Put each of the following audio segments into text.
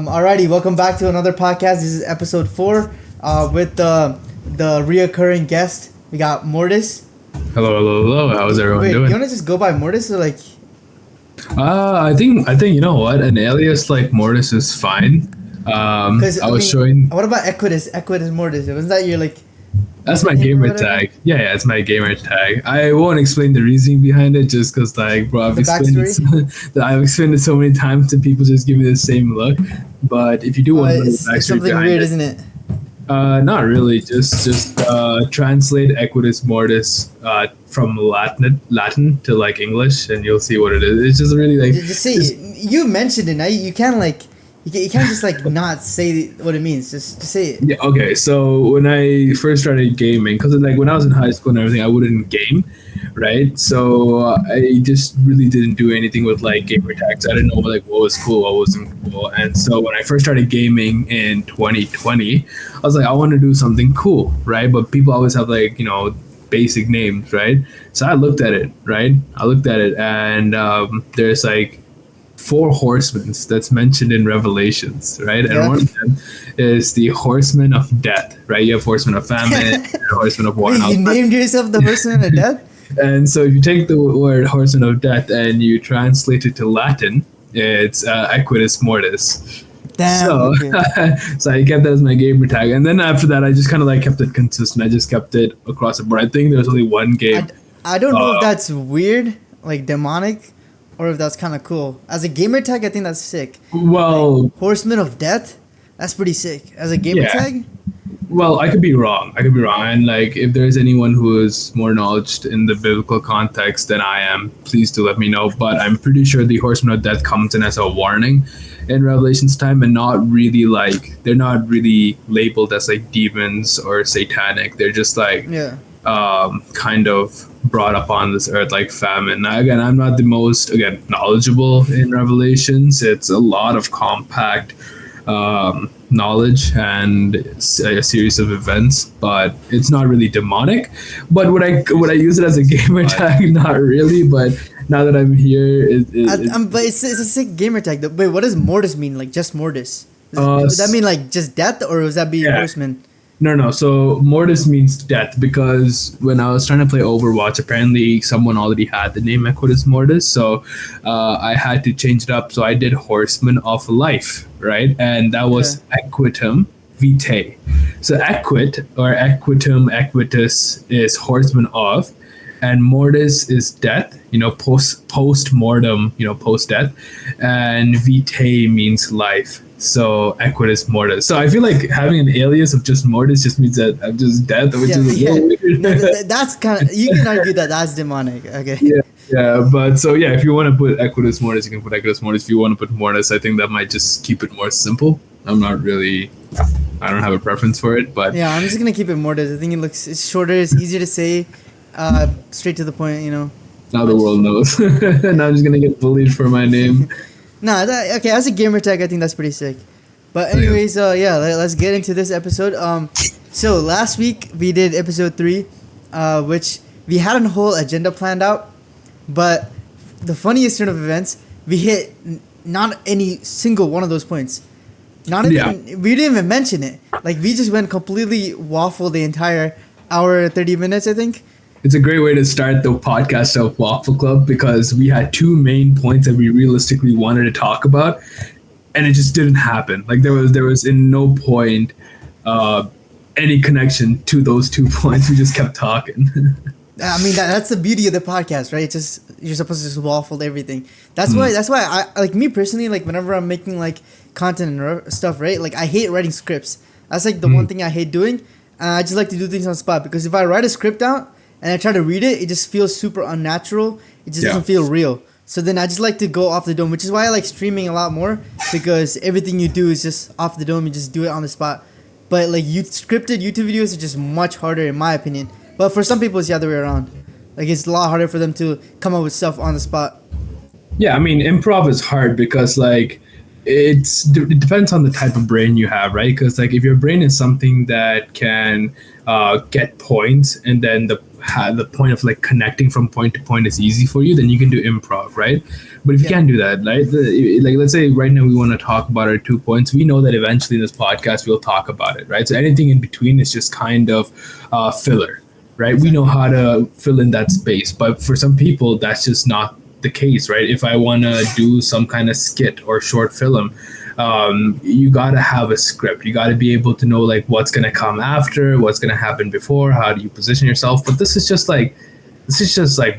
Alrighty, welcome back to another podcast. This is episode 4 with the reoccurring guest. We got Mortis. Hello, hello, hello. How's everyone Wait, doing? you want to just go by Mortis or like... I think you know what, an alias like Mortis is fine. Because I was showing. What about Equitus? Equitus Mortis. Wasn't that your like... That's my name or gamer whatever? tag. Yeah, it's my gamer tag. I won't explain the reasoning behind it, just because like, bro, I've The explained I've explained it so many times, and people just give me the same look. But if you do want to know the It's backstory something behind weird, it, isn't it? not really. Just translate Equitus Mortis from Latin to like English, and you'll see what it is. It's just really like Just say it. You mentioned it. Now you can't like... You can't just like not say what it means. Just say it. Yeah, okay. So when I first started gaming, because like when I was in high school and everything, I wouldn't game, right? So I just really didn't do anything with like gamer tags. I didn't know like what was cool, what wasn't cool. And so when I first started gaming in 2020, I was like, I want to do something cool, right? But people always have like, basic names, right? So I looked at it, right? And there's like 4 horsemen that's mentioned in Revelations, right? And Yeah. one of them is the horseman of death, right? You have horseman of famine, and horseman of war. Wait, And, I was you like- named yourself the horseman of death? and so if you take the word horseman of death and you translate it to Latin, it's Equitus Mortis. Damn. So, Okay. so I kept that as my gamer tag, and then after that, I just kind of like kept it consistent. I just kept it across the board. I think there's only one game. I don't know if that's weird, like demonic, or if that's kind of cool. As a gamer tag, I think that's sick. Well, Horseman of Death, that's pretty sick. As a gamer Yeah. tag, Well, I could be wrong. And like, if there's anyone who is more knowledgeable in the biblical context than I am, please do let me know. But I'm pretty sure the Horseman of Death comes in as a warning in Revelation's time, and they're not really labeled as like demons or satanic. They're just like yeah. kind of brought up on this earth like famine. Now, again, I'm not the most knowledgeable in Revelations. It's a lot of compact knowledge and a series of events, but it's not really demonic. But would I use it as a gamer tag? Not really. But now that I'm here, But it's a sick gamer tag. Though. Wait, what does Mortis mean? Like just Mortis? Does that mean like just death, or does that be Yeah. horseman? No. So Mortis means death, because when I was trying to play Overwatch, apparently someone already had the name Equitus Mortis. So I had to change it up. So I did Horseman of Life, right? And that was Equitum Vitae. So Equit or Equitum Equitus is Horseman of, and Mortis is death, post mortem, post death, and Vitae means life. So Equitus Mortis. So I feel like having an alias of just Mortis just means that I'm just death, which is a little weird. No, that's kind of, you can argue that that's demonic. Okay. Yeah, but so yeah, if you want to put Equitus Mortis, you can put Equitus Mortis. If you want to put Mortis, I think that might just keep it more simple. I don't have a preference for it, but Yeah, I'm just gonna keep it Mortis. I think it's shorter, it's easier to say, straight to the point. now the world knows. Now I'm just gonna get bullied for my name. Okay, as a gamer tag, I think that's pretty sick. But anyways, let's get into this episode. So last week we did episode 3, which we had a whole agenda planned out, but the funniest turn of events, we hit not any single one of those points. Not even we didn't even mention it. Like we just went completely waffle the entire hour 30 minutes, I think. It's a great way to start the podcast of Waffle Club, because we had 2 main points that we realistically wanted to talk about, and it just didn't happen. Like there was in no point any connection to those 2 points. We just kept talking. I mean that's the beauty of the podcast, right? It's just you're supposed to just waffle I that's why I like me personally, like whenever I'm making like content and stuff, right? Like I hate writing scripts. That's like the one thing I hate doing. I just like to do things on the spot, because if I write a script out and I try to read it, it just feels super unnatural. It just doesn't feel real. So then I just like to go off the dome, which is why I like streaming a lot more, because everything you do is just off the dome. You just do it on the spot. But like scripted YouTube videos are just much harder in my opinion. But for some people, it's the other way around. Like it's a lot harder for them to come up with stuff on the spot. Yeah, I mean, improv is hard because like it depends on the type of brain you have, right? Because like if your brain is something that can get points and then the point of like connecting from point to point is easy for you, then you can do improv, right? But if you can't do that, right? Like let's say right now we want to talk about our 2 points. We know that eventually in this podcast we'll talk about it, right? So anything in between is just kind of filler, right? We know how to fill in that space, but for some people that's just not the case, right? If I want to do some kind of skit or short film, you got to have a script. You got to be able to know like what's going to come after, what's going to happen before, how do you position yourself. But this is just like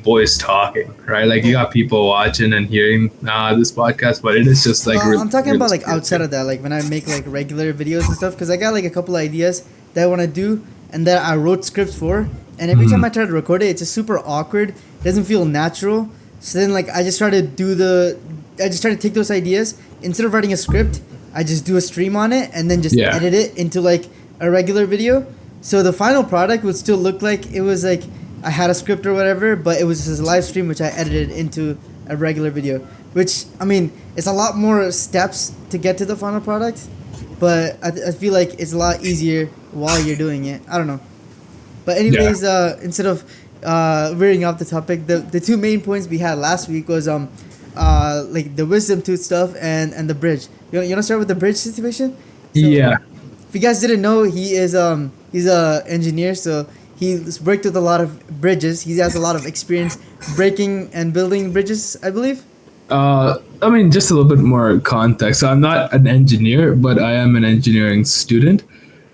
boys talking, right? Like you got people watching and hearing this podcast, but it is just like I'm talking about like outside of that, like when I make like regular videos and stuff, because I got like a couple of ideas that I want to do and that I wrote scripts for, and every time I try to record it, it's just super awkward. It doesn't feel natural. So then like I just try to take those ideas, instead of writing a script, I just do a stream on it and then just edit it into like a regular video. So the final product would still look like it was like I had a script or whatever, but it was just a live stream which I edited into a regular video. Which, I mean, it's a lot more steps to get to the final product, but I feel like it's a lot easier while you're doing it. I don't know. But anyways, instead of veering off the topic, the two main points we had last week was like the wisdom tooth stuff and the bridge. You want to start with the bridge situation? So, if you guys didn't know, he's a engineer, so he's worked with a lot of bridges. He has a lot of experience breaking and building bridges, I believe. I mean, just a little bit more context. So I'm not an engineer, but I am an engineering student.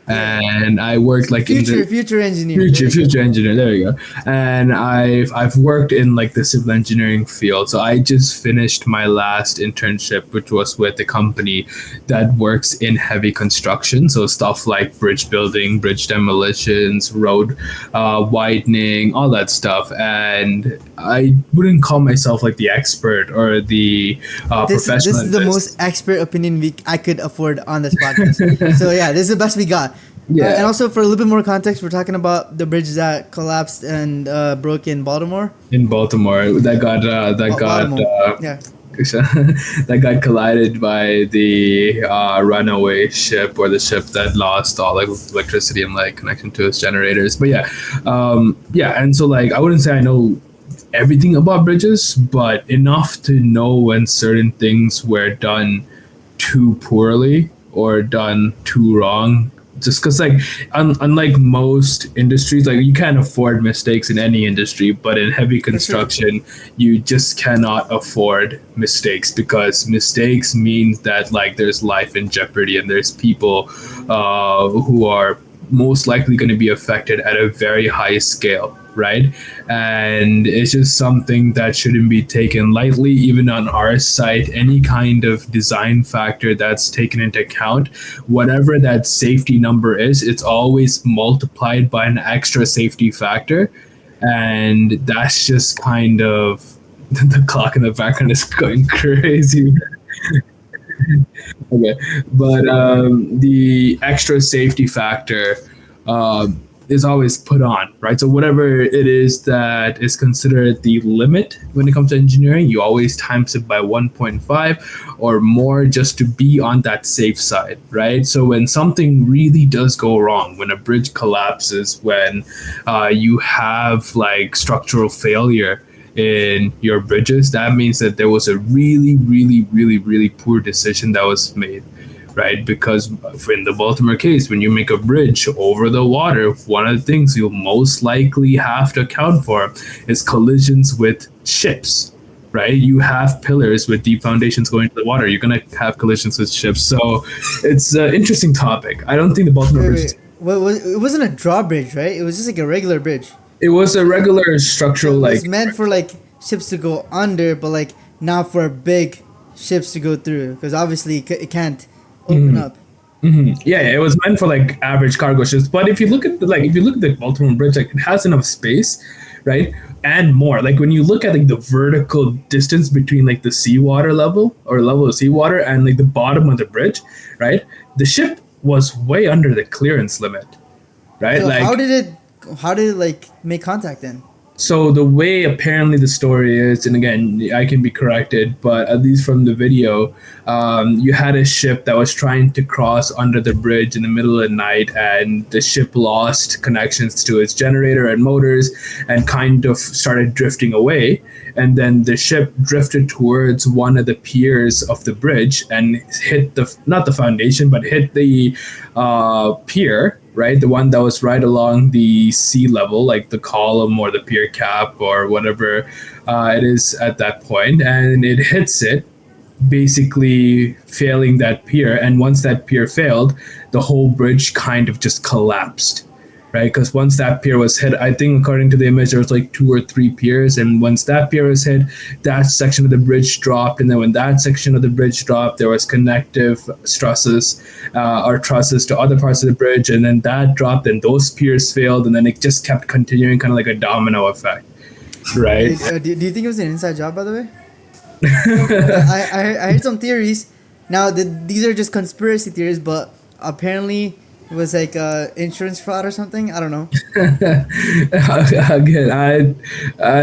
And I worked like future engineer. Future engineer. There you go. And I've worked in like the civil engineering field. So I just finished my last internship, which was with a company that works in heavy construction. So stuff like bridge building, bridge demolitions, road widening, all that stuff. And I wouldn't call myself like the expert or the professional. This is the most expert opinion I could afford on this podcast. So yeah, this is the best we got. Yeah. And also for a little bit more context, we're talking about the bridge that collapsed and broke in Baltimore. In Baltimore, that got collided by the runaway ship, or the ship that lost all like electricity and like connection to its generators. But and so like I wouldn't say I know everything about bridges, but enough to know when certain things were done too poorly or done too wrong. Just because like unlike most industries, like you can't afford mistakes in any industry, but in heavy construction you just cannot afford mistakes, because mistakes means that like there's life in jeopardy and there's people who are most likely going to be affected at a very high scale, right? And it's just something that shouldn't be taken lightly. Even on our site, any kind of design factor that's taken into account, whatever that safety number is, it's always multiplied by an extra safety factor. And that's just kind of the clock in the background is going crazy. Okay, but the extra safety factor is always put on, right? So whatever it is that is considered the limit when it comes to engineering, you always times it by 1.5 or more, just to be on that safe side, right? So when something really does go wrong, when a bridge collapses, when you have like structural failure in your bridges, that means that there was a really, really, really, really poor decision that was made, right? Because in the Baltimore case, when you make a bridge over the water, one of the things you'll most likely have to account for is collisions with ships, right? You have pillars with deep foundations going into the water. You're going to have collisions with ships. So it's an interesting topic. I don't think the Baltimore bridge... It wasn't a drawbridge, right? It was just like a regular bridge. It was a regular structural, like... It's meant for like ships to go under, but like not for big ships to go through, because obviously it can't open up. Mm-hmm. Yeah, it was meant for like average cargo ships. But if you look at the Baltimore Bridge, like it has enough space, right? And more. Like when you look at like the vertical distance between like the seawater level or level of seawater and like the bottom of the bridge, right? The ship was way under the clearance limit, right? So like how did it like make contact then? So the way apparently the story is, and again, I can be corrected, but at least from the video, you had a ship that was trying to cross under the bridge in the middle of the night, and the ship lost connections to its generator and motors, and kind of started drifting away. And then the ship drifted towards one of the piers of the bridge and hit the not the foundation, but hit the pier, right? The one that was right along the sea level, like the column or the pier cap or whatever it is at that point, and it hits it, basically failing that pier. And once that pier failed, the whole bridge kind of just collapsed, right? Because once that pier was hit, I think according to the image, there was like two or three piers, and once that pier was hit, that section of the bridge dropped, and then when that section of the bridge dropped, there was connective trusses or trusses to other parts of the bridge, and then that dropped, and those piers failed, and then it just kept continuing, kind of like a domino effect, right? Do you think it was an inside job, by the way? I heard some theories. Now, these are just conspiracy theories, but apparently it was like insurance fraud or something. I don't know. Again, I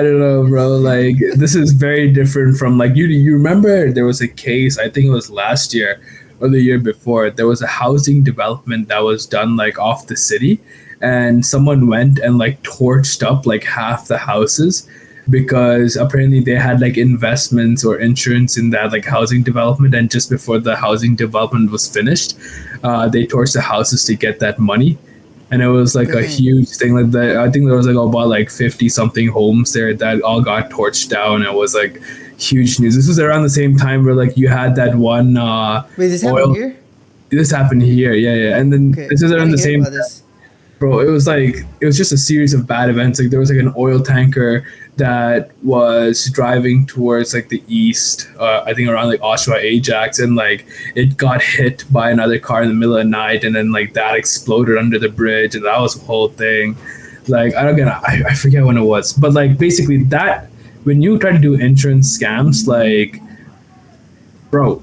don't know, bro. Like this is very different from like you remember there was a case, I think it was last year or the year before. There was a housing development that was done like off the city, and someone went and like torched up like half the houses because apparently they had like investments or insurance in that like housing development, and just before the housing development was finished, they torched the houses to get that money. And it was like a huge thing. Like that, I think there was like about like 50 something homes there that all got torched down. It was like huge news. This was around the same time where like you had that one Wait, this oil. happened here? This happened here, yeah. And then Okay, this is I around didn't the hear same about this. bro. It was just a series of bad events. Like there was like an oil tanker that was driving towards like the east, I think around like Oshawa Ajax, and like it got hit by another car in the middle of the night, and then like that exploded under the bridge, and that was a whole thing. Like I forget when it was, but like basically that when you try to do insurance scams, like bro,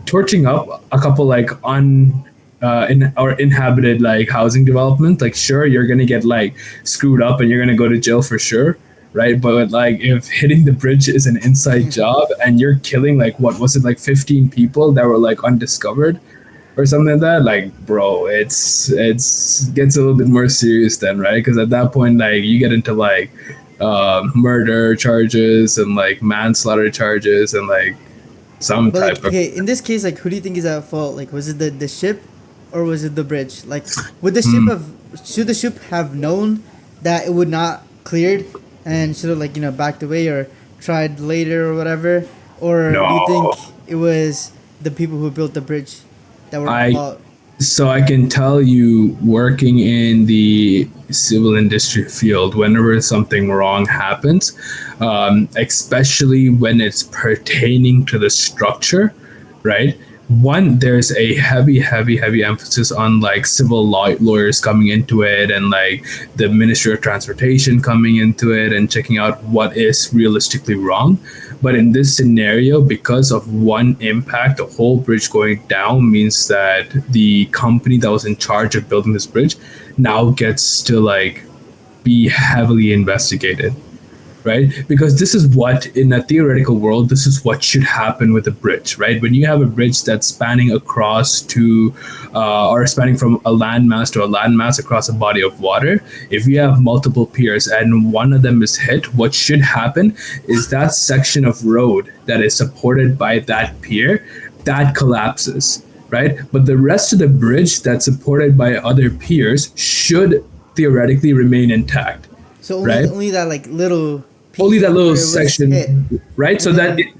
torching up a couple like in or inhabited like housing development, like sure you're gonna get like screwed up and you're gonna go to jail for sure, right? But like if hitting the bridge is an inside job and you're killing like what was it, like 15 people that were like undiscovered or something like that, like bro, it's gets a little bit more serious then, right? Because at that point like you get into like murder charges and like manslaughter charges and like some But type like, of okay, in this case, like, who do you think is at fault? Like, was it the ship, or was it the bridge? Like, would the ship have should the ship have known that it would not cleared and should have like backed away or tried later or whatever? Or do you no. think it was the people who built the bridge that were at I fault? So I can tell you, working in the civil industry field, whenever something wrong happens, especially when it's pertaining to the structure, right? One, there's a heavy emphasis on like lawyers coming into it, and like the Ministry of Transportation coming into it and checking out what is realistically wrong. But in this scenario, because of one impact, the whole bridge going down means that the company that was in charge of building this bridge now gets to like be heavily investigated, right? Because this is what, in a theoretical world, this is what should happen with a bridge, right? When you have a bridge that's spanning across to, or spanning from a landmass to a landmass across a body of water, if you have multiple piers and one of them is hit, what should happen is that section of road that is supported by that pier, that collapses, right? But the rest of the bridge that's supported by other piers should theoretically remain intact, So right? only that like little Only piece that where little it was hit, section, right? So and that then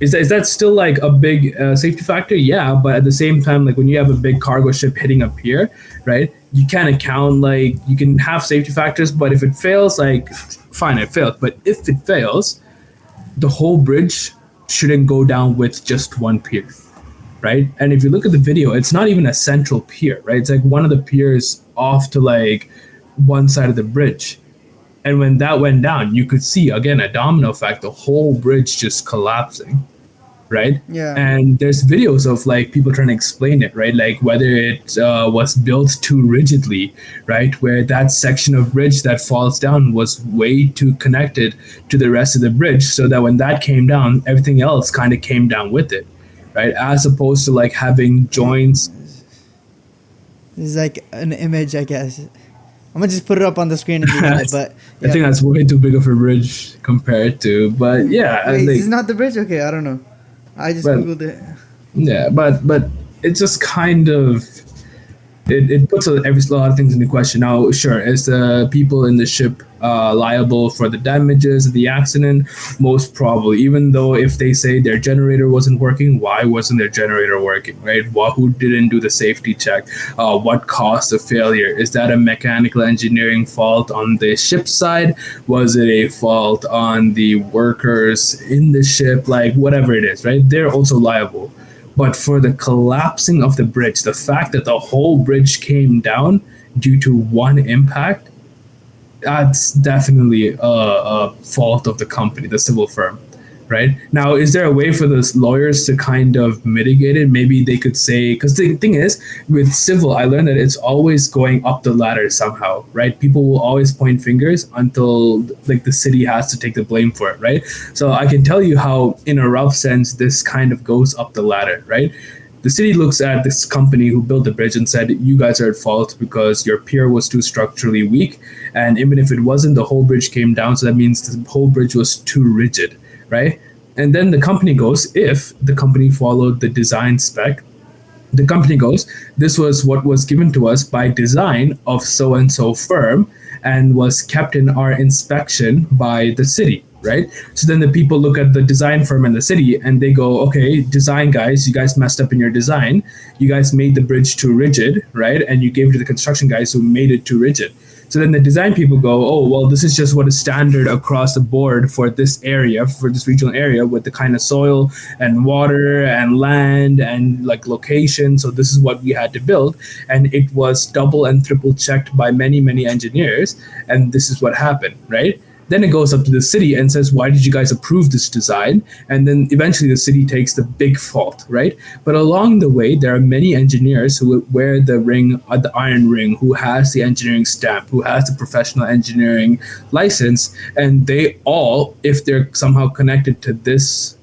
is that still like a big safety factor? Yeah, but at the same time, like when you have a big cargo ship hitting a pier, right? You can't account, like you can have safety factors, but if it fails, like fine, it failed. But if it fails, the whole bridge shouldn't go down with just one pier, right? And if you look at the video, it's not even a central pier, right? It's like one of the piers off to like one side of the bridge. And when that went down, you could see again a domino effect, the whole bridge just collapsing. right? Yeah. And there's videos of like people trying to explain it, right? Like whether it was built too rigidly, right? Where that section of bridge that falls down was way too connected to the rest of the bridge, so that when that came down, everything else kind of came down with it, right? As opposed to like having joints. This is like an image, I guess. I'm gonna just put it up on the screen and leave it there. But I yeah. think that's way too big of a bridge compared to, but yeah, Wait, this like, is not the bridge? Okay, I don't know. I just but googled it. yeah, but it's just kind of it puts every a lot of things into question. Now, sure, is the people in the ship liable for the damages of the accident? Most probably. Even though if they say their generator wasn't working, why wasn't their generator working? Right? Who didn't do the safety check? What caused the failure? Is that a mechanical engineering fault on the ship side? Was it a fault on the workers in the ship? Like whatever it is, right? They're also liable. But for the collapsing of the bridge, the fact that the whole bridge came down due to one impact, that's definitely a fault of the company, the civil firm, right? Now, is there a way for those lawyers to kind of mitigate it? Maybe they could say, because the thing is, with civil, I learned that it's always going up the ladder somehow, right? People will always point fingers until like the city has to take the blame for it, right? So I can tell you how, in a rough sense, this kind of goes up the ladder, right? The city looks at this company who built the bridge and said, you guys are at fault because your pier was too structurally weak. And even if it wasn't, the whole bridge came down. So that means the whole bridge was too rigid, right? And then the company goes, if the company followed the design spec, the company goes, this was what was given to us by design of so and so firm and was kept in our inspection by the city, right? So then the people look at the design firm and the city and they go, okay, design guys, you guys messed up in your design. You guys made the bridge too rigid, right? And you gave it to the construction guys who made it too rigid. So then the design people go, oh, well, this is just what is standard across the board for this area, for this regional area with the kind of soil and water and land and like location. So this is what we had to build. And it was double and triple checked by many, many engineers. And this is what happened, right? Then it goes up to the city and says, why did you guys approve this design? And then eventually the city takes the big fault, right? But along the way, there are many engineers who wear the ring, the iron ring, who has the engineering stamp, who has the professional engineering license. And they all, if they're somehow connected to this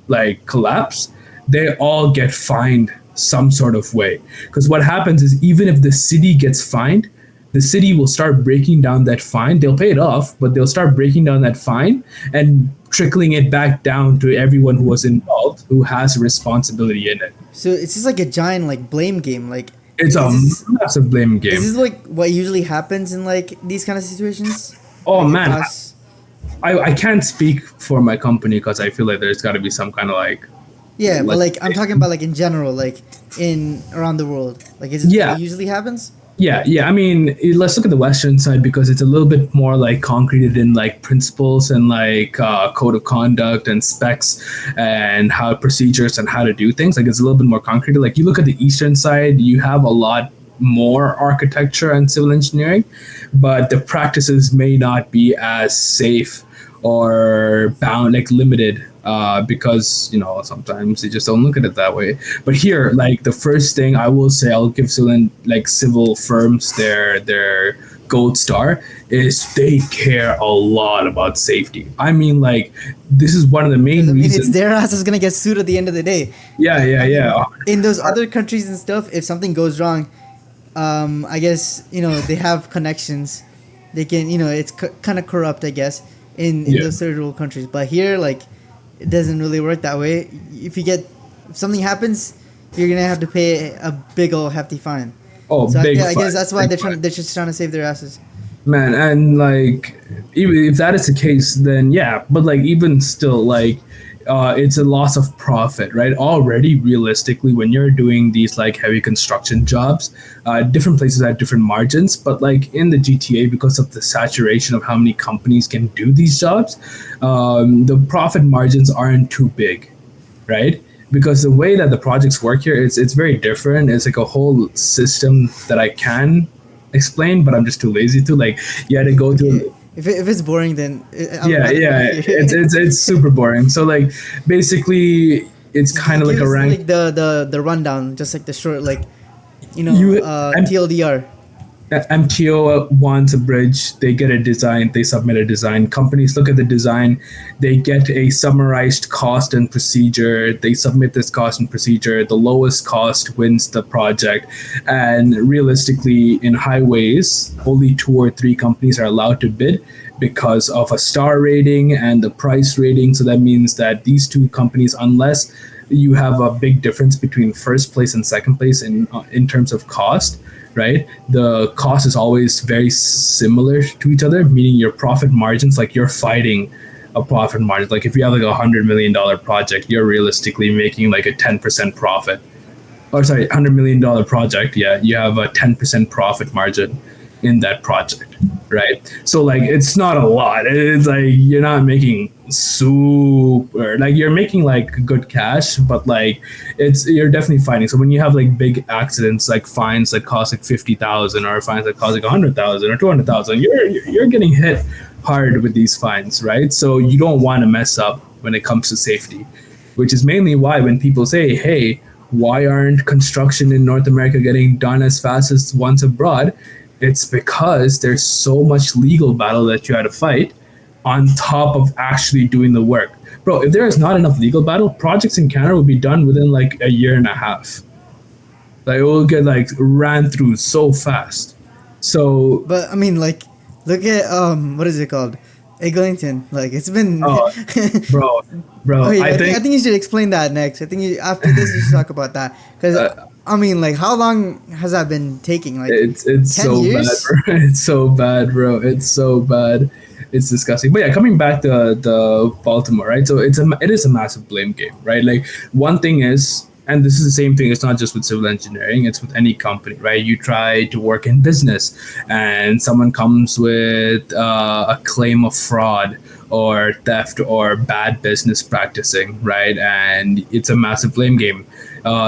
like collapse, they all get fined some sort of way. Because what happens is even if the city gets fined, the city will start breaking down that fine. They'll pay it off, but they'll start breaking down that fine and trickling it back down to everyone who was involved, who has a responsibility in it. So it's just like a giant like blame game. Like It's a massive blame game. is this like what usually happens in like these kind of situations? Oh Like man, across- I can't speak for my company because I feel like there's got to be some kind of like yeah, but like I'm talking about like in general, like in around the world. Like is this Yeah. what usually happens? Yeah. I mean, let's look at the Western side because it's a little bit more like concreted in like principles and like code of conduct and specs and how procedures and how to do things. Like it's a little bit more concrete. Like you look at the Eastern side, you have a lot more architecture and civil engineering, but the practices may not be as safe or bound, like limited, because sometimes they just don't look at it that way. But here, like the first thing I will say, I'll give civil firms their gold star is they care a lot about safety. I mean, like this is one of the main I mean, it's reasons. their ass is gonna get sued at the end of the day. Yeah. In those other countries and stuff, if something goes wrong, I guess they have connections. They can it's kind of corrupt, I guess, in Yeah. those third world countries. But here, like, it doesn't really work that way. If something happens, you're gonna have to pay a big old hefty fine. Oh, So big I guess fine, that's why big fine. they're just trying to save their asses. Man, and like even if that is the case, then yeah, but like even still, like it's a loss of profit, right? Already realistically, when you're doing these like heavy construction jobs, different places have different margins, but like in the GTA, because of the saturation of how many companies can do these jobs, the profit margins aren't too big, right? Because the way that the projects work here, it's very different. It's like a whole system that I can explain, but I'm just too lazy to. Like you had to go through. If it's boring, then I'll Yeah, rather not hear it. it's super boring. So like basically it's kind of like Give a us rank. like the rundown, just like the short, like You TLDR. MTO wants a bridge. They get a design. They submit a design. Companies look at the design. They get a summarized cost and procedure. They submit this cost and procedure. The lowest cost wins the project. And realistically, in highways, only two or three companies are allowed to bid because of a star rating and the price rating. So that means that these two companies, unless you have a big difference between first place and second place in terms of cost, right? The cost is always very similar to each other, meaning your profit margins, like you're fighting a profit margin. Like if you have like $100 million project, you're realistically making like a 10% profit. Or sorry, $100 million project. Yeah, you have a 10% profit margin in that project, right? So like it's not a lot. It's like you're not making super, like you're making like good cash, but like it's, you're definitely fighting. So when you have like big accidents, like fines that cost like 50,000 or fines that cost like 100,000 or 200,000, you're getting hit hard with these fines, right? So you don't want to mess up when it comes to safety, which is mainly why when people say, hey, why aren't construction in North America getting done as fast as once abroad? It's because there's so much legal battle that you had to fight on top of actually doing the work. Bro, if there is not enough legal battle, projects in Canada will be done within like a year and a half. Like it will get like ran through so fast. So, But I mean, like, look at what is it called, Eglinton. Like, it's been. oh, bro, Okay, I I think think you should explain that next. I think after this you should talk about that because I mean, like, how long has that been taking? Like, it's 10 years? so bad, bro. It's so bad, bro. It's so bad. It's disgusting. But yeah, coming back to the Baltimore, right? So it is a massive blame game, right? Like one thing is, and this is the same thing. It's not just with civil engineering; it's with any company, right? You try to work in business, and someone comes with a claim of fraud or theft or bad business practicing, right? And it's a massive blame game.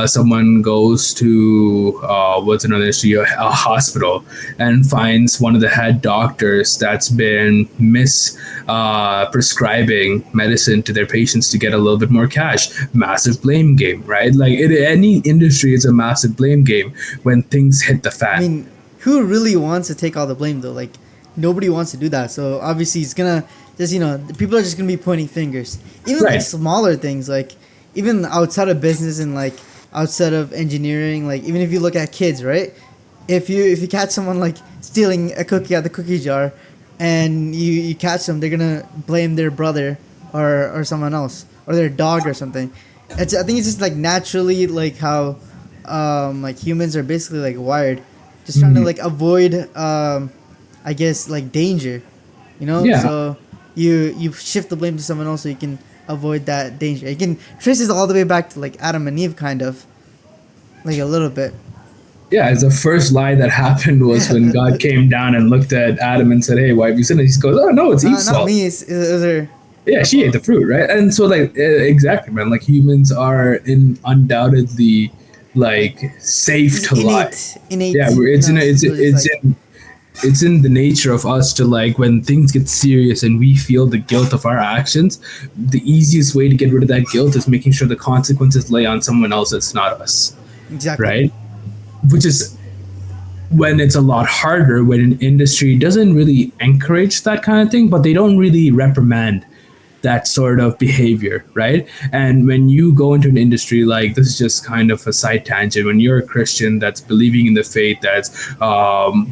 Someone goes to what's another issue, a hospital, and finds one of the head doctors that's been prescribing medicine to their patients to get a little bit more cash. Massive blame game, right? Like any industry is a massive blame game when things hit the I fan. mean, who really wants to take all the blame though? Like, nobody wants to do that. So obviously, it's gonna just people are just gonna be pointing fingers. Even like Right. smaller things, like even outside of business and like outside of engineering, like even if you look at kids, right? If you catch someone like stealing a cookie out the cookie jar, and you catch them, they're gonna blame their brother or someone else or their dog or something. I think it's just like naturally like how like humans are basically like wired, just trying to Mhm. like avoid I guess like danger, Yeah. so you shift the blame to someone else so you can avoid that danger. You can trace this all the way back to like Adam and Eve, kind of like a little bit. Yeah, the first lie that happened was when God came down and looked at Adam and said, "Hey, why have you sinned?" And he goes, "Oh no, it's Eve's Not fault. me. It was her. Yeah, she ate the fruit, right?" And so, like, exactly, man. Like humans are in undoubtedly like safe to lie. Innate. Yeah, So just like it's in the nature of us to like when things get serious and we feel the guilt of our actions. The easiest way to get rid of that guilt is making sure the consequences lay on someone else that's not us, exactly. right? Which is when it's a lot harder when an industry doesn't really encourage that kind of thing, but they don't really reprimand that sort of behavior, right? And when you go into an industry, like this is just kind of a side tangent, when you're a Christian that's believing in the faith, that's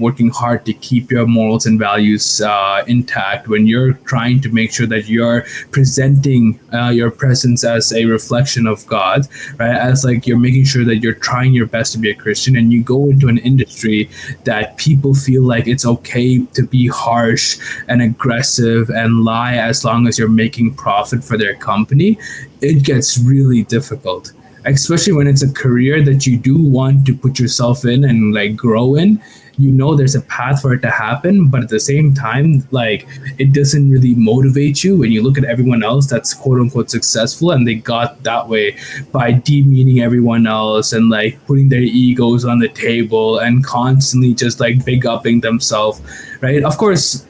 working hard to keep your morals and values intact, when you're trying to make sure that you're presenting your presence as a reflection of God, right? As like you're making sure that you're trying your best to be a Christian, and you go into an industry that people feel like it's okay to be harsh and aggressive and lie as long as you're making profit for their company, it gets really difficult. Especially when it's a career that you do want to put yourself in and like grow in. You know there's a path for it to happen, but at the same time, like it doesn't really motivate you when you look at everyone else that's quote unquote successful and they got that way by demeaning everyone else and like putting their egos on the table and constantly just like big upping themselves, right? Of course,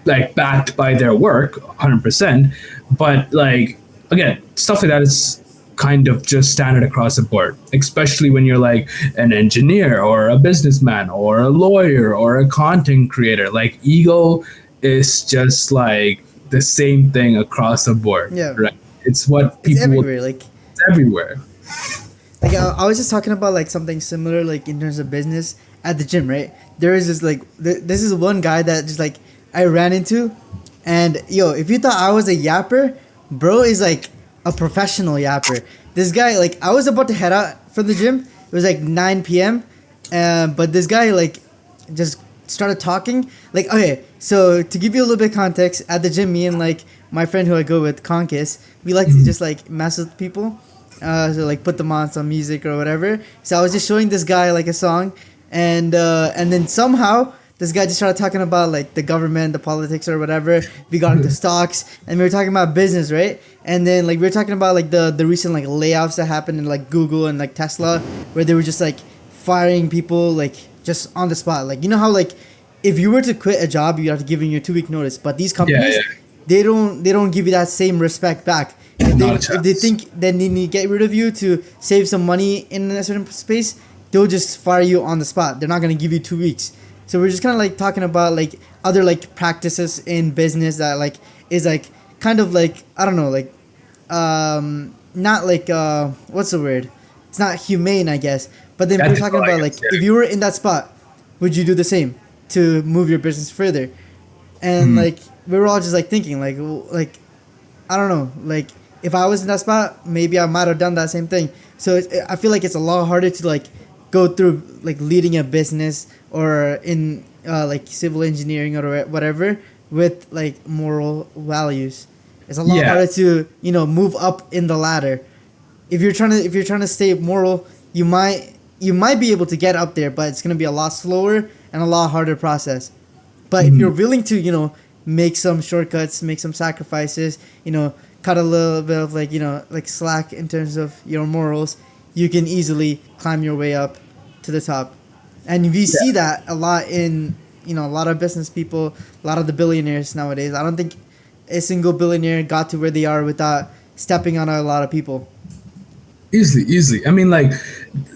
like backed by their work 100%, but like again, stuff like that is kind of just standard across the board, especially when you're like an engineer or a businessman or a lawyer or a content creator. Like ego is just like the same thing across the board, Yeah, right? It's what it's people will, everywhere. Like it's everywhere. I was just talking about like something similar, like in terms of business at the gym, right? There is this like this is one guy that just like I ran into, and yo, if you thought I was a yapper, bro is like a professional yapper. This guy, like, I was about to head out for the gym. It was like 9 p.m. But this guy like just started talking. Like, okay, so to give you a little bit of context, at the gym, me and like my friend who I go with, Conkis, we like to just like mess with people. So like put them on some music or whatever. So I was just showing this guy like a song, and then somehow this guy just started talking about like the government, the politics or whatever. We got into stocks, and we were talking about business, right? And then like we were talking about like the recent like layoffs that happened in like Google and like Tesla, where they were just like firing people like just on the spot. Like, you know how like if you were to quit a job, you have to give in your 2 week notice. But these companies, they don't give you that same respect back. If they think that they need to get rid of you to save some money in a certain space, they'll just fire you on the spot. They're not gonna give you 2 weeks. So we're just kind of like talking about like other like practices in business that like is like kind of like, I don't know, like not like what's the word? It's not humane, I guess. But then we're talking about like if you were in that spot, would you do the same to move your business further? And like we were all just like thinking like I don't know, like if I was in that spot, maybe I might have done that same thing. So I feel like it's a lot harder to like go through like leading a business or in like civil engineering or whatever with like moral values. It's a lot harder to, you know, move up in the ladder. If you're trying to stay moral, you might be able to get up there, but it's gonna be a lot slower and a lot harder process. But if you're willing to, you know, make some shortcuts, make some sacrifices, you know, cut a little bit of like, you know, like slack in terms of your morals, you can easily climb your way up to the top. And we see that a lot in, you know, a lot of business people, a lot of the billionaires nowadays. I don't think a single billionaire got to where they are without stepping on a lot of people. Easily. I mean, like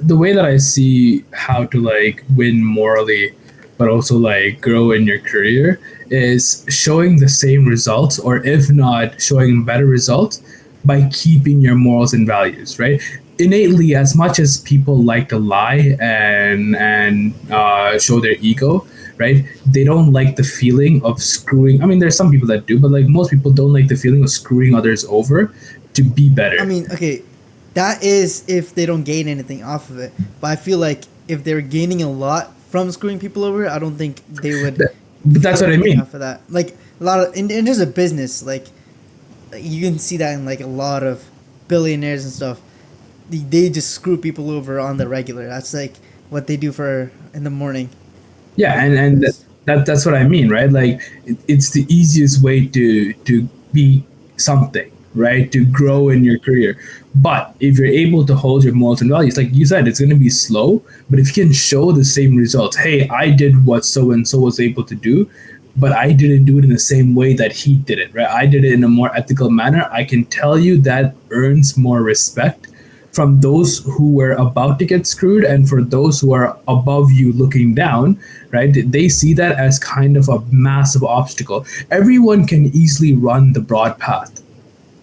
the way that I see how to like win morally, but also like grow in your career is showing the same results, or if not showing better results, by keeping your morals and values, right? Innately, as much as people like to lie and show their ego, right? They don't like the feeling of screwing. I mean, there's some people that do, but like most people don't like the feeling of screwing others over to be better. I mean, okay, that is if they don't gain anything off of it. But I feel like if they're gaining a lot from screwing people over, I don't think they would. But that's what I mean. Off of that, like a lot of in terms of business, like you can see that in like a lot of billionaires and stuff. They just screw people over on the regular. That's like what they do for in the morning. Yeah, and that's what I mean, right? Like it's the easiest way to be something, right? To grow in your career. But if you're able to hold your morals and values, like you said, it's going to be slow. But if you can show the same results, hey, I did what so and so was able to do, but I didn't do it in the same way that he did it, right? I did it in a more ethical manner. I can tell you that earns more respect from those who were about to get screwed, and for those who are above you looking down, right? They see that as kind of a massive obstacle. Everyone can easily run the broad path,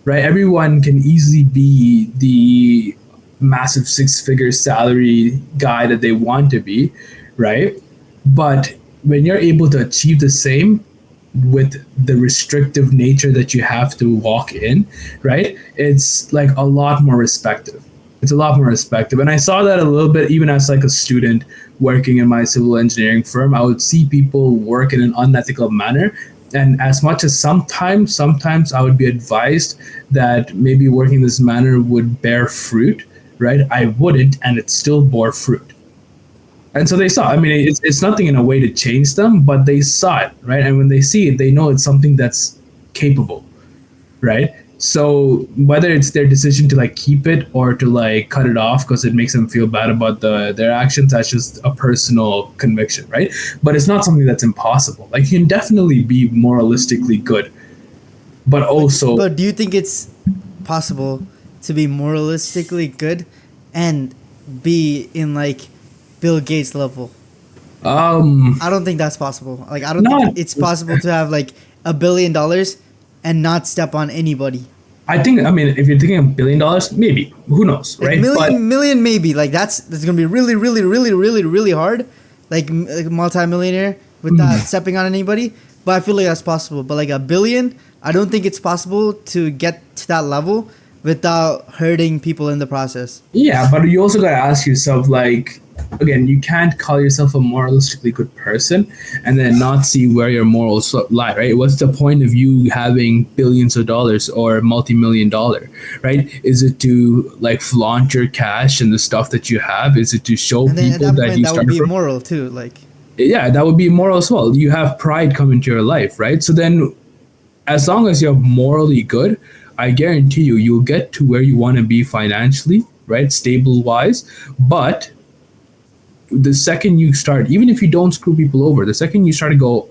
right? Everyone can easily be the massive six-figure salary guy that they want to be, right? But when you're able to achieve the same with the restrictive nature that you have to walk in, right? It's like a lot more respective. It's a lot more respective. And I saw that a little bit even as like a student working in my civil engineering firm. I would see people work in an unethical manner. And as much as sometimes I would be advised that maybe working this manner would bear fruit, right? I wouldn't, and it still bore fruit. And so they saw. I mean, it's nothing in a way to change them, but they saw it, right? And when they see it, they know it's something that's capable, right? So whether it's their decision to like keep it or to like cut it off because it makes them feel bad about their actions, that's just a personal conviction, right? But it's not something that's impossible. Like you can definitely be moralistically good, but also. But do you think it's possible to be moralistically good and be in like Bill Gates level? I don't think that's possible. Like I don't not. think it's possible to have like $1 billion and not step on anybody. I think. I mean, if you're thinking $1 billion, maybe. Who knows, Like right? But million maybe. Like that's gonna be really hard. Like multi-millionaire without stepping on anybody. But I feel like that's possible. But like 1 billion, I don't think it's possible to get to that level without hurting people in the process. yeah, but you also gotta ask yourself, like, again, you can't call yourself a moralistically good person and then not see where your morals lie, right? What's the point of you having billions of dollars or multi-million dollar, right? Is it to like flaunt your cash and the stuff that you have? Is it to show And then at people that that point, you that would started be from? immoral too. Like Yeah, that would be immoral as well. You have pride come into your life, right? So then, as long as you're morally good, I guarantee you'll get to where you want to be financially, right? Stable wise. But the second you start, even if you don't screw people over, the second you start to go,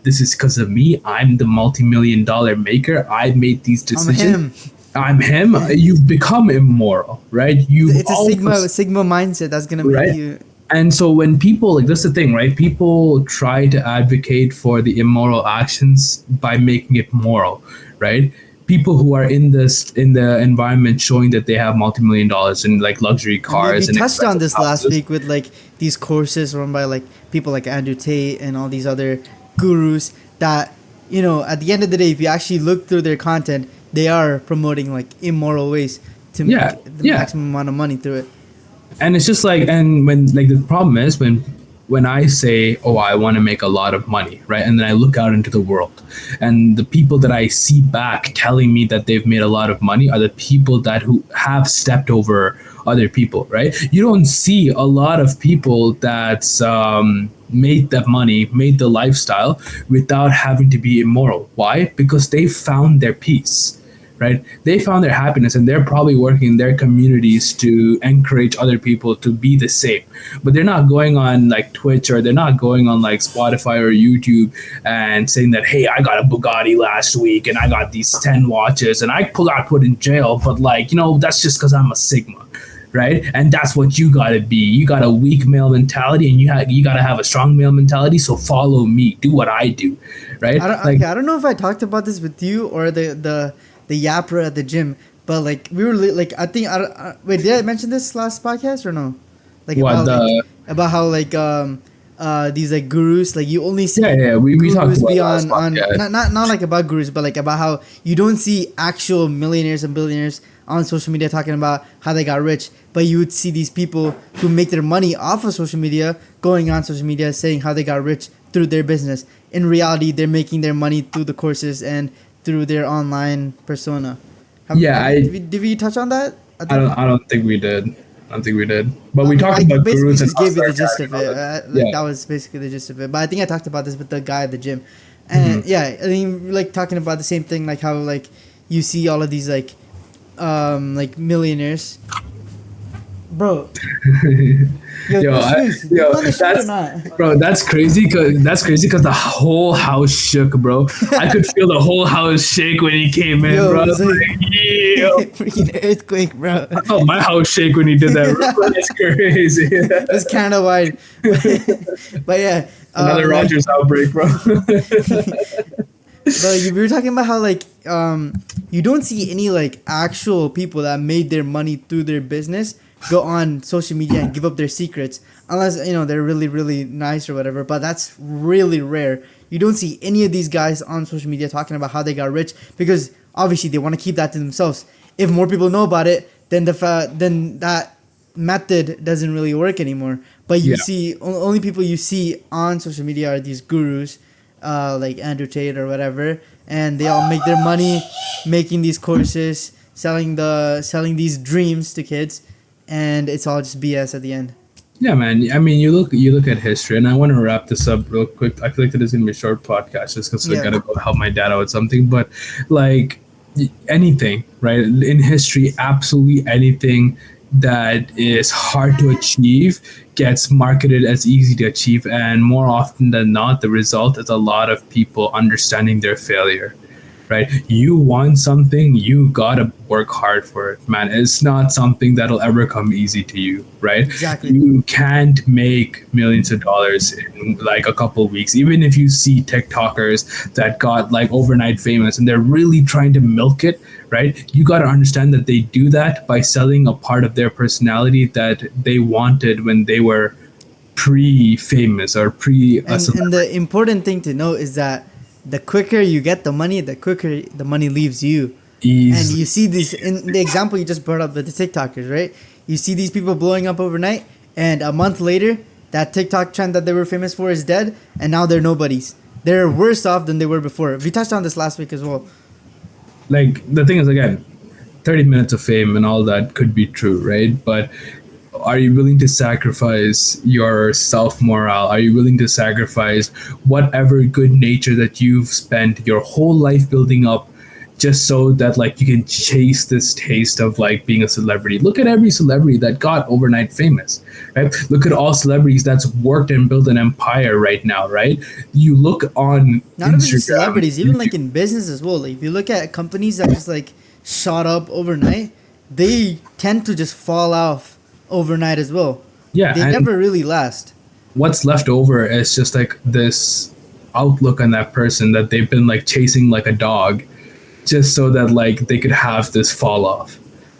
this is because of me, I'm the multi-million dollar maker, I made these I'm decisions. him. I'm him. You've become immoral, right? It's a sigma mindset that's gonna make right. you. And so when people, like, that's the thing, right? People try to advocate for the immoral actions by making it moral, right? People who are in the environment showing that they have multi-million dollars in like luxury And we cars and touched on expensive this last houses. week with like these courses run by like people like Andrew Tate and all these other gurus that, at the end of the day, if you actually look through their content, they are promoting like immoral ways to make Yeah, the yeah. maximum amount of money through it. And it's just like, and when, like, the problem is when I say, oh, I want to make a lot of money, right? And then I look out into the world, and the people that I see back telling me that they've made a lot of money are the people that who have stepped over other people, right? You don't see a lot of people that's made that money, made the lifestyle without having to be immoral. Why? Because they found their peace, right? They found their happiness, and they're probably working in their communities to encourage other people to be the same. But they're not going on like Twitch, or they're not going on like Spotify or YouTube and saying that, hey, I got a Bugatti last week and I got these 10 watches and I got put in jail. But like, that's just because I'm a Sigma. Right, and that's what you gotta be. You got a weak male mentality, and you gotta have a strong male mentality. So follow me, do what I do, right? I don't know if I talked about this with you or the yapper at the gym, but like we were like I think wait, did I mention this last podcast or no? Like What the? about how like these like gurus, like you only see Yeah, we talked gurus about be last on podcast. not like about gurus, but like about how you don't see actual millionaires and billionaires on social media talking about how they got rich, but you would see these people who make their money off of social media going on social media saying how they got rich through their business. In reality, they're making their money through the courses and through their online persona. Did we touch on that? I don't think we did. I don't think we did. But we talked I about basically gurus and just gave you the hustler gist of and all it. that. Like Yeah. that was basically the gist of it. But I think I talked about this with the guy at the gym, and yeah, I mean, like talking about the same thing, like how like you see all of these like millionaires, bro. Bro, that's crazy. Cause the whole house shook, bro. I could feel the whole house shake when he came in, bro. It's like, Yo. freaking earthquake, bro. I felt my house shake when he did that. Bro. That's crazy. It's kind of wide, but yeah. Another Rogers outbreak, bro. But we were talking about how like you don't see any like actual people that made their money through their business go on social media and give up their secrets unless they're really really nice or whatever, but that's really rare. You don't see any of these guys on social media talking about how they got rich because obviously they want to keep that to themselves. If more people know about it, then then that method doesn't really work anymore. But you see only people you see on social media are these gurus like Andrew Tate or whatever, and they all make their money making these courses, selling these dreams to kids, and it's all just BS at the end. Yeah, man. I mean, you look at history, and I want to wrap this up real quick. I feel like this is gonna be a short podcast, just because I gotta go help my dad out with something. But like anything, right? In history, absolutely anything that is hard to achieve gets marketed as easy to achieve, and more often than not, the result is a lot of people understanding their failure, right? You want something, you gotta work hard for it, man. It's not something that'll ever come easy to you, right? Exactly. You can't make millions of dollars in like a couple of weeks. Even if you see TikTokers that got like overnight famous and they're really trying to milk it, right? You gotta understand that they do that by selling a part of their personality that they wanted when they were pre-famous or pre a And the celebrity. important thing to know is that the quicker you get the money, the quicker the money leaves you. And Easily. you see this in the example you just brought up with the TikTokers, right? You see these people blowing up overnight, and a month later, that TikTok trend that they were famous for is dead, and now they're nobodies. They're worse off than they were before. We touched on this last week as well. Like the thing is, again, 30 minutes of fame and all that could be true, right? But are you willing to sacrifice your self morale? Are you willing to sacrifice whatever good nature that you've spent your whole life building up just so that like you can chase this taste of like being a celebrity? Look at every celebrity that got overnight famous, right? Look at all celebrities that's worked and built an empire right now, right? You look on Not even just Instagram, celebrities, even like YouTube. in business as well. Like if you look at companies that just like shot up overnight, they tend to just fall off overnight as well. Yeah, They and never really last. what's left over is just like this outlook on that person that they've been like chasing like a dog just so that like they could have this fall off,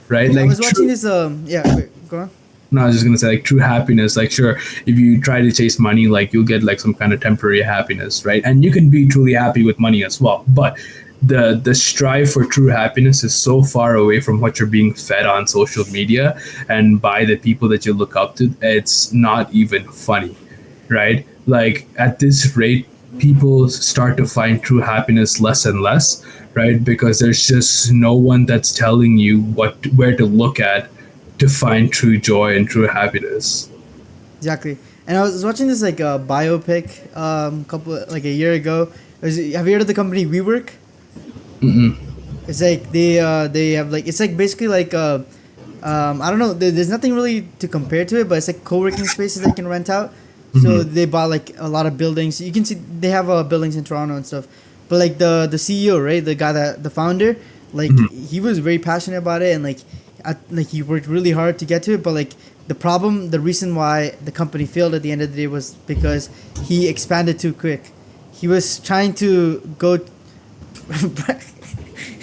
right? I Like was watching true. this. Yeah, wait, go on. No, I was just gonna say like true happiness. Like sure, if you try to chase money, like you'll get like some kind of temporary happiness, right? And you can be truly happy with money as well. But the strive for true happiness is so far away from what you're being fed on social media and by the people that you look up to. It's not even funny, right? Like at this rate, people start to find true happiness less and less, right? Because there's just no one that's telling you what where to look at to find true joy and true happiness. Exactly. And I was watching this like biopic couple like a year ago. Have you heard of the company WeWork? Mm-mm. It's like they have like it's like basically like I don't know. There's nothing really to compare to it, but it's like co-working spaces that you can rent out. So Mm-hmm. they bought like a lot of buildings. You can see they have buildings in Toronto and stuff. But like the CEO, right, the guy that the founder, like Mm-hmm. he was very passionate about it, and like he worked really hard to get to it. But like the reason why the company failed at the end of the day was because he expanded too quick. He was trying to go.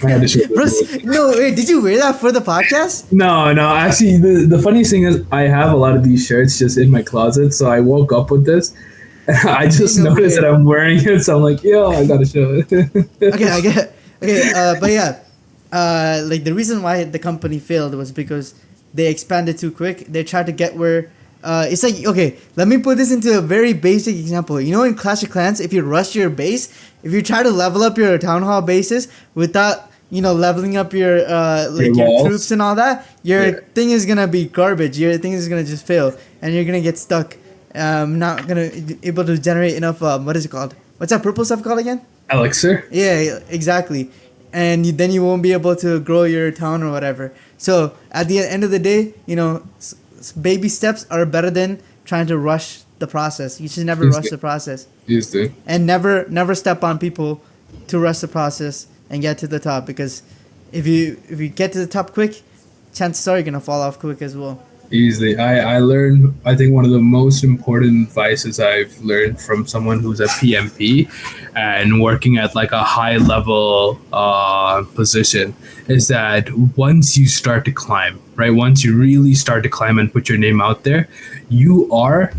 I had to share this Bruce, no, wait, did you wear that for the podcast? No, no. Actually, the funniest thing is I have a lot of these shirts just in my closet. So I woke up with this. I just No noticed that way. I'm wearing it. So I'm like, yo, I gotta show it. Okay, I get it. Okay, but yeah, like the reason why the company failed was because they expanded too quick. They tried to get where, it's like okay. Let me put this into a very basic example. You know, in Clash of Clans, if you rush your base, if you try to level up your town hall bases without leveling up your Your like your walls. troops and all that, your Yeah. thing is gonna be garbage. Your thing is gonna just fail, and you're gonna get stuck. Not gonna able to generate enough. What is it called? What's that purple stuff called again? Elixir. Yeah, exactly. And then you won't be able to grow your town or whatever. So at the end of the day, baby steps are better than trying to rush the process. You should never rush the process, Used to. and never step on people to rush the process and get to the top. Because if you get to the top quick, chances are you're gonna fall off quick as well. Easily. I learned, I think one of the most important advices I've learned from someone who's a PMP and working at like a high level position is that once you start to climb, right? Once you really start to climb and put your name out there, you are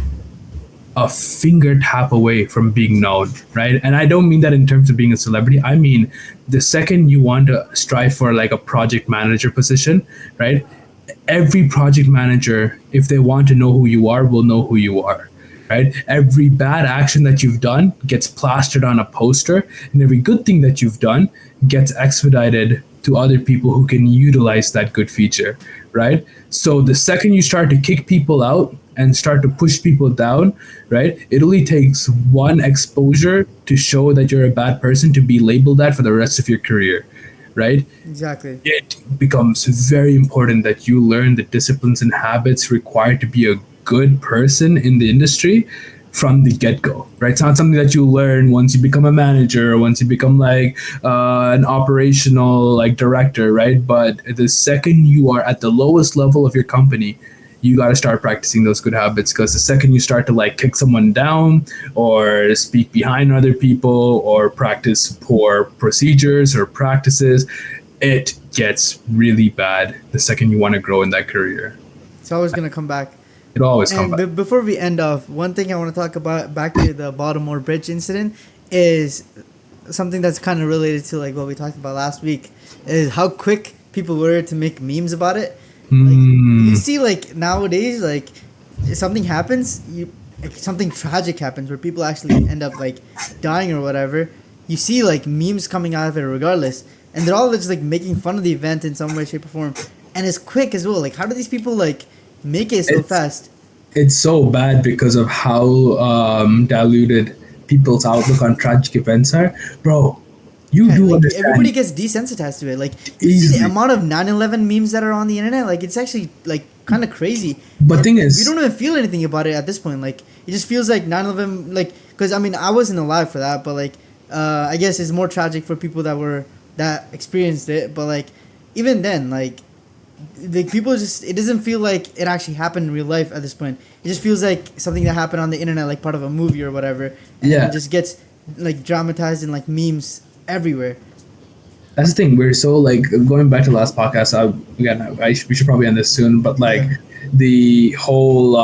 a finger tap away from being known, right? And I don't mean that in terms of being a celebrity. I mean, the second you want to strive for like a project manager position, right? Every project manager, if they want to know who you are, will know who you are, right? Every bad action that you've done gets plastered on a poster, and every good thing that you've done gets expedited to other people who can utilize that good feature, right? So the second you start to kick people out and start to push people down, right? It only takes one exposure to show that you're a bad person to be labeled that for the rest of your career, right? Exactly. It becomes very important that you learn the disciplines and habits required to be a good person in the industry, from the get-go, right? It's not something that you learn once you become a manager, or once you become like an operational like director, right? But the second you are at the lowest level of your company, you got to start practicing those good habits, because the second you start to like kick someone down or speak behind other people or practice poor procedures or practices, it gets really bad the second you want to grow in that career. It's always gonna come back. It always comes And back. before we end off, one thing I want to talk about back to the Baltimore Bridge incident is something that's kind of related to like what we talked about last week, is how quick people were to make memes about it. Like, you see, like nowadays, like if something happens, like, something tragic happens where people actually end up like dying or whatever. You see like memes coming out of it regardless, and they're all just like making fun of the event in some way, shape, or form, and it's quick as well. Like, how do these people like make it so fast? It's so bad because of how diluted people's outlook on tragic events are, bro. You Yeah, do like understand everybody gets desensitized to it. Like you see the easily. amount of 9/11 memes that are on the internet. Like it's actually like kind of crazy. But And thing we is, don't even feel anything about it at this point. Like it just feels like 9/11. Like because I mean I wasn't alive for that, but like I guess it's more tragic for people that experienced it. But like even then, like people just it doesn't feel like it actually happened in real life at this point. It just feels like something that happened on the internet, like part of a movie or whatever, and Yeah. it just gets like dramatized in like memes everywhere. that's the thing. We're so like going back to the last podcast. We should probably end this soon. But like Yeah. the whole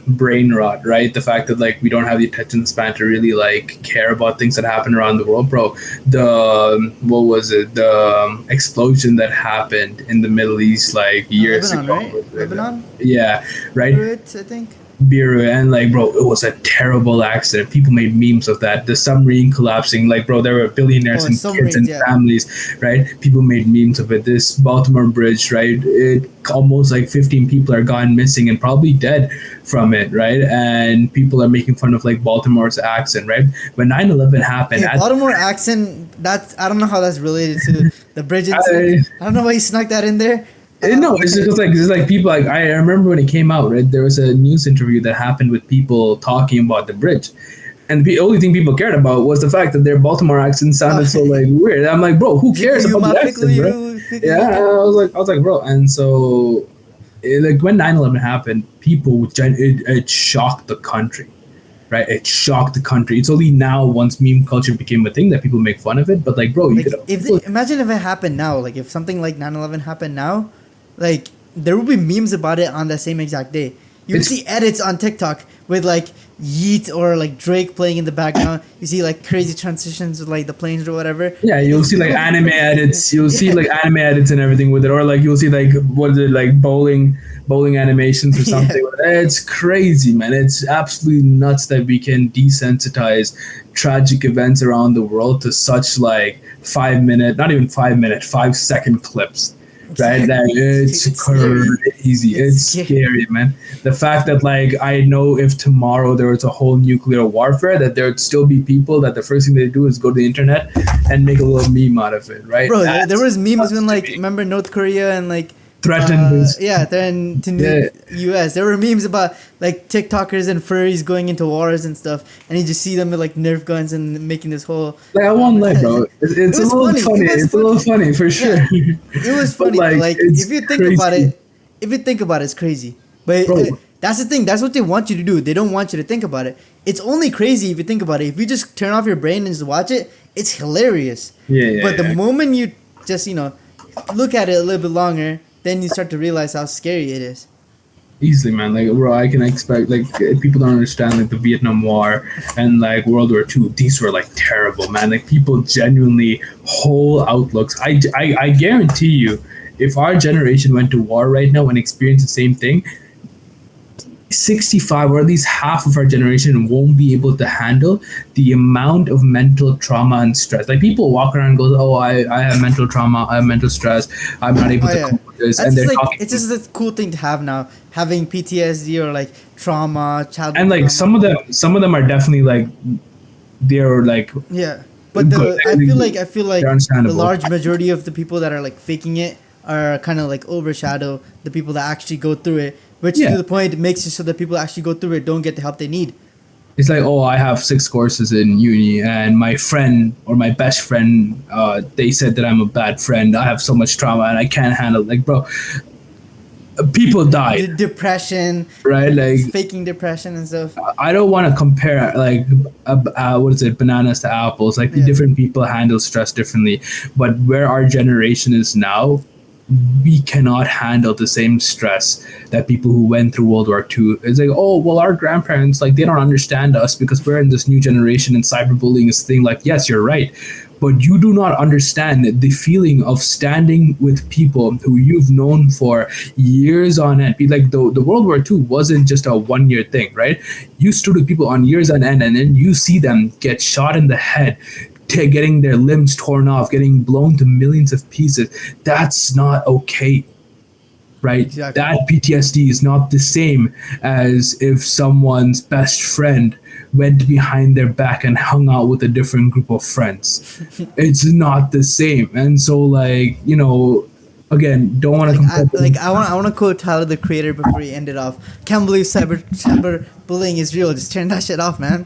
brain rot, right? The fact that like we don't have the attention span to really like care about things that happen around the world, bro. The what was it? The explosion that happened in the Middle East like years Lebanon, ago. right? Lebanon, Yeah, right. Beirut, I think. Beer and like bro, it was a terrible accident. People made memes of that. The submarine collapsing, like bro, there were billionaires Oh, and kids submarines, and yeah. families, right? People made memes of it. This Baltimore bridge, right? It almost like 15 people are gone missing and probably dead from it, right? And people are making fun of like Baltimore's accent, right? When 9/11 happened, Hey, Baltimore accent. That's I don't know how that's related to the bridge incident. I don't know why you snuck that in there. No, it's like people like I remember when it came out, right? There was a news interview that happened with people talking about the bridge, and the only thing people cared about was the fact that their Baltimore accent sounded so like weird. I'm like, bro, who cares about the accent, bro? Yeah, I was like, bro, and so like when 9/11 happened, it shocked the country. Right, it shocked the country. It's only now, once meme culture became a thing, that people make fun of it. But like, bro, you Like could imagine if it happened now. Like if something like 9/11 happened now, like there would be memes about it on the same exact day. You would It's see edits on TikTok with like Yeet or like Drake playing in the background. You see like crazy transitions with like the planes or whatever. Yeah, you'll see like anime edits. You'll see like anime edits and everything with it, or like you'll see like what is it like bowling animations or something. It's crazy, man. It's absolutely nuts that we can desensitize tragic events around the world to such like 5 minute, not even 5 minute, 5 second clips. Right, that it's crazy. It's scary, man. The fact that like I know if tomorrow there was a whole nuclear warfare, that there would still be people that the first thing they do is go to the internet and make a little meme out of it, right? Bro, there was memes when like remember North Korea and like threatened threatened to U.S. There were memes about like TikTokers and furries going into wars and stuff, and you just see them with like Nerf guns and making this whole. Like I won't lie, bro. It's a little funny. It's a little funny for sure. Yeah, it was funny, but like if you think about it, it's crazy. But that's the thing. That's what they want you to do. They don't want you to think about it. It's only crazy if you think about it. If you just turn off your brain and just watch it, it's hilarious. But the moment you just look at it a little bit longer, then you start to realize how scary it is. Easily, man. Like, bro, I can expect like people don't understand like the Vietnam War and like World War II. These were like terrible, man. Like people genuinely whole outlooks. I guarantee you, if our generation went to war right now and experienced the same thing, 65 or at least half of our generation won't be able to handle the amount of mental trauma and stress. Like people walk around and go, oh, I have mental trauma, I have mental stress, I'm not able to cope with this. That's and they're like, talking. it's just a cool thing to have now, having PTSD or like trauma, childhood. And like trauma. some of them are definitely like they're like but I feel like the understandable. large majority of the people that are like faking it are kind of like overshadow the people that actually go through it. Which to the point makes it so that people actually go through it don't get the help they need. it's like, oh, I have 6 courses in uni, and my friend or my best friend, they said that I'm a bad friend. I have so much trauma and I can't handle. Like, bro, people died, Depression, right? Like, faking depression and stuff. I don't want to compare like what is it, bananas to apples. Like, Yeah. different people handle stress differently, but where our generation is now, we cannot handle the same stress that people who went through World War II. It's like, oh, well, our grandparents, like, they don't understand us because we're in this new generation and cyberbullying is a thing. Like, yes, you're right. But you do not understand the feeling of standing with people who you've known for years on end. Like, the World War II wasn't just a 1 year thing, right? You stood with people on years on end, and then you see them get shot in the head, getting their limbs torn off, getting blown to millions of pieces. That's not okay, right? Exactly. That PTSD is not the same as if someone's best friend went behind their back and hung out with a different group of friends. It's not the same. And so, like, again, don't want to compare. I want to quote Tyler the Creator before he ended off. Can't believe cyber bullying is real. Just turn that shit off, man.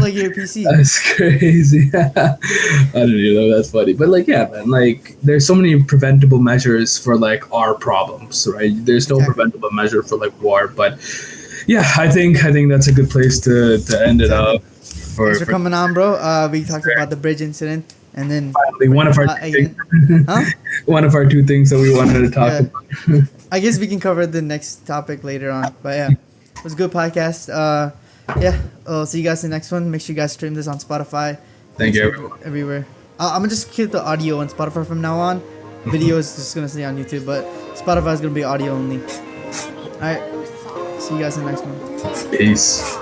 Like your PC. That's crazy. I don't even know. That's funny, but like, yeah, man. Like, there's so many preventable measures for like our problems, right? There's no preventable measure for like war, but yeah, I think that's a good place to end it up. Thanks for coming on, bro. We talked about the bridge incident, and then finally one of our one of our 2 things that we wanted to talk about. I guess we can cover the next topic later on, but yeah, it was a good podcast. Yeah, I'll see you guys in the next one. Make sure you guys stream this on Spotify. Thank you, everyone. Everywhere. I'm gonna just keep the audio on Spotify from now on. Video is just gonna stay on YouTube, but Spotify is gonna be audio only. All right. See you guys in the next one. Peace.